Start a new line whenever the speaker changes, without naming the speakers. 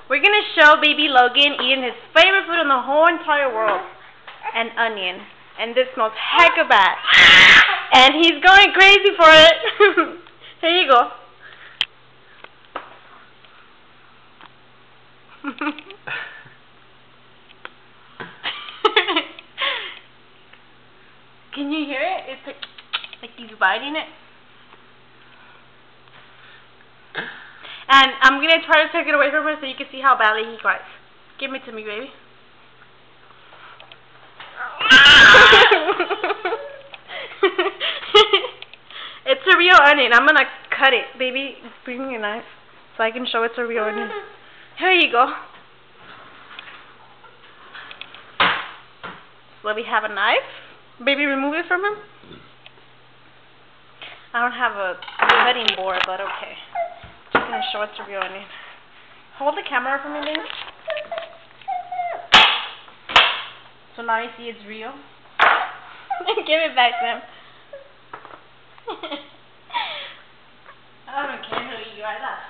We're gonna show baby Logan eating his favorite food in the whole entire world, an onion. And this smells hecka bad. And he's going crazy for it. Here you go. Can you hear it? It's like he's biting it. And I'm going to try to take it away from him so you can see how badly he cries. Give it to me, baby. It's a real onion. I'm going to cut it. Baby, bring me a knife so I can show it's a real onion. Here you go. So we have a knife. Baby, remove it from him. I don't have a cutting board, but okay. Just gonna show it's a real onion. Hold the camera for me, baby. So now you see it's real. Give it back to him. I don't care who you are. That's